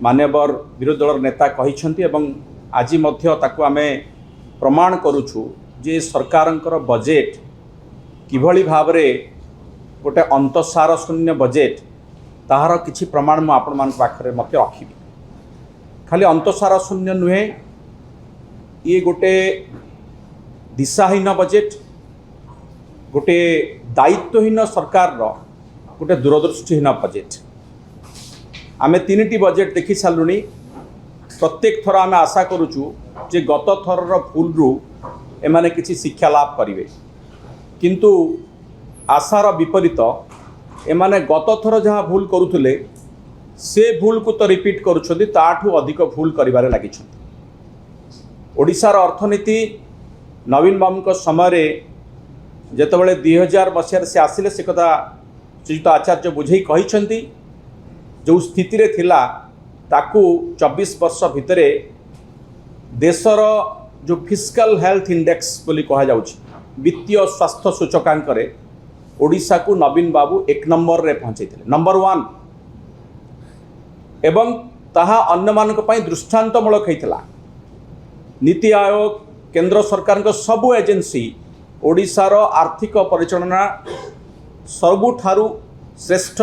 मान्यवर विरोधी दल नेता कहिसेंती एवं आज मध्य ताकू आमे प्रमाण करूछु जे सरकारंकर बजेट किभली भाव रे गोटे अंतसार शून्य बजेट ताहार किछि प्रमाण मु आपण मान पाखरे मते रखिबी। खाली अंतसार शून्य नुहे, ये गोटे दिशाहीन बजेट, गोटे दायित्वहीन सरकार रो गोटे दूरदृष्टिहीन बजेट। आमे तीनटी बजेट देखि सालुनी। प्रत्येक थर आमे आशा करूचु जे गत थरर भूल रु एमाने किछि शिक्षा लाभ करिवे, किंतु आशार विपरीत एमाने गत थर जहाँ भूल करुथुले से भूल को तो रिपीट करुछथि, ताठू अधिक भूल करिबारे लागिछथि। ओडिशार अर्थनीति नवीन बाबू समय जेतबेले 2000 मसीहार से आसिले से कथा श्रीयुत आचार्य बुझे कहिछथि, जो स्थिति रे थिला ताकू 24 वर्ष भितरे देशर जो फिस्कल हेल्थ इंडेक्स बोली कहा जाउछि, वित्तीय स्वास्थ्य सूचकांक रे ओडिशा को नवीन बाबू 1 नंबर रे पहुंचैथिले, नंबर 1, एवं ताहा अन्य मानक पई दृष्टांतमूलक होइथिला। नीति आयोग, केंद्र सरकार को सबु एजेंसी ओडिशार आर्थिक परिचालना सबुठारु श्रेष्ठ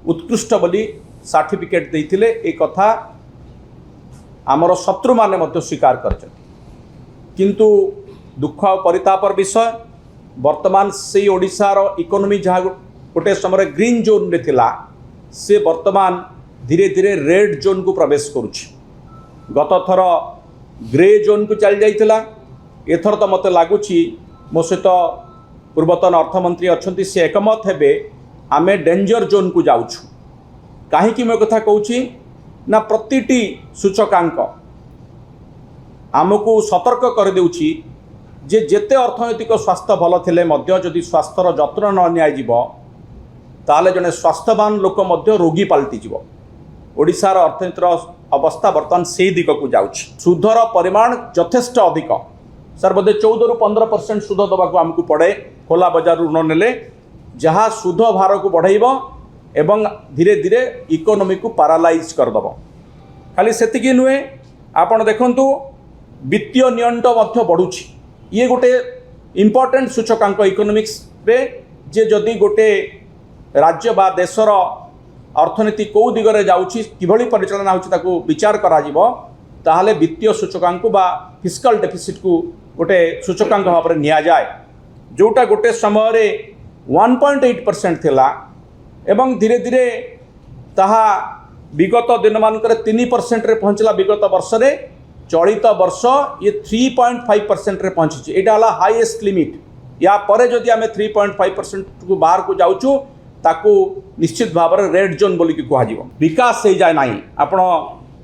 उत्कृष्ट बोली सर्टिफिकेट देइथिले। ए कथा आमर शत्रु माने मध्य स्वीकार करछथि, किंतु दुख और परितापर विषय वर्तमान से ओडिशार इकोनॉमी जहाँ गोटे समय ग्रीन जोन रे थिला से वर्तमान धीरे धीरे रेड जोन को प्रवेश करुछि। गत थर ग्रे जोन को चल जाइथिला, एथर तो मते लागुछि मो सहित पूर्वतन अर्थमंत्री अछंती से एकमत हेबे आमे डेंजर जोन को जाउछु। काहेकि मैं कथा कहूछि ना, प्रतिटी सूचकांक आमको सतर्क कर देउछि जे जेते अर्थनैतिक स्वास्थ्य भल थिले मध्य जदि स्वास्थ्यर जत्न न नियाजिबो ताले जने स्वास्थ्यवान लोक मध्य रोगी पाल्टी जिवो। ओडिशार अर्थनीतिर अवस्था बर्तमान से दिग को जाउछि। सुधर परिमाण यथेष्ट अधिक, सर बोधे 14 रु 15% सुध दबाक आमको पड़े खोला बजार ऋण नेले, जहाँ सुध भार को बढ़ाइब एवं धीरे धीरे इकोनॉमी को पैरालाइज करदेव। खाली सेतिकी नुहे, आपण देखंतु वित्तीय नियंट मध्य बढ़ुछि। ये गोटे इम्पोर्टेंट सूचकांक इकोनॉमिक्स रे जे जदि गोटे राज्य बा देशर अर्थनीति कौ दिगरे जाउछि, किभली परिचालना होछि ताकू विचार करा जिवो, ताहाले वित्तीय सूचकांक बा फिस्कल डेफिसिट को गोटे सूचकांक भाव में निया जाए, जोटा गोटे समय रे 1.8% थिला एवं धीरे धीरे ताहा विगत दिन मानकर 3% रे पहुंचला। विगत वर्ष रे चलित वर्ष ये 3.5% रे पहुंची। एटा हला हाईएस्ट लिमिट। या परे जदि आमे 3.5% को बाहर को जाउछु ताकू निश्चित भाव में रेड जोन बोली कि कह विकास हो जाए नहीं। आपण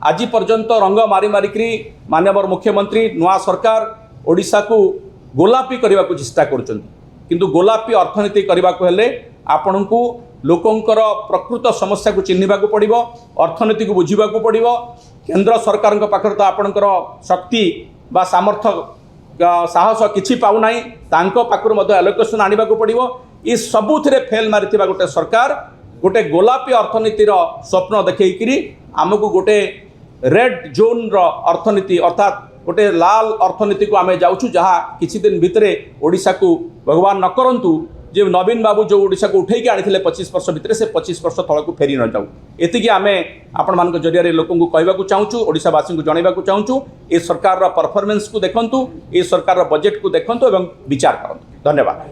आज पर्यंत रंग मारी मारिकी माननीय मुख्यमंत्री नुआ सरकार ओडिशा को गोलापी करने को चेष्टा करुछंती, किंतु गोलापी अर्थनीति करने को हेले आपण को लोकंकर प्रकृत समस्या को चिन्हिबा को पड़िबो, अर्थनीति को बुझिबा को पड़िबो। केंद्र सरकार पाखर तो आपणकर शक्ति बा सामर्थ्य साहस किछि पाउ नाही, तांको पाखर मध्य एलोकेशन आनिबा को पड़िबो। ये सबुथिरे फेल मारिथिबा गोटे सरकार गोटे गोलापी अर्थनीतिर स्वप्न देखैकरी आमको गोटे रेड जोन रो अर्थनीति अर्थात गोटे लाल अर्थनीति को आमे जाउछु, जहाँ किछि दिन भितरे ओडिशा को भगवान न करंतु जे नवीन बाबू जो ओडिशा को उठेकी आनिथिले 25 वर्ष भितरे से 25 वर्ष तल को फेरी न जाऊ। एतिकी आमे आपण मानक जरिया लोकन को कहबा को चाहूछु, ओडिशावासी को जणाइबा को चाहूछु, ए सरकार रो परफॉर्मेंस को देखंतु, ए सरकार रो बजेट को देखंतु एवं विचार करंतु। धन्यवाद।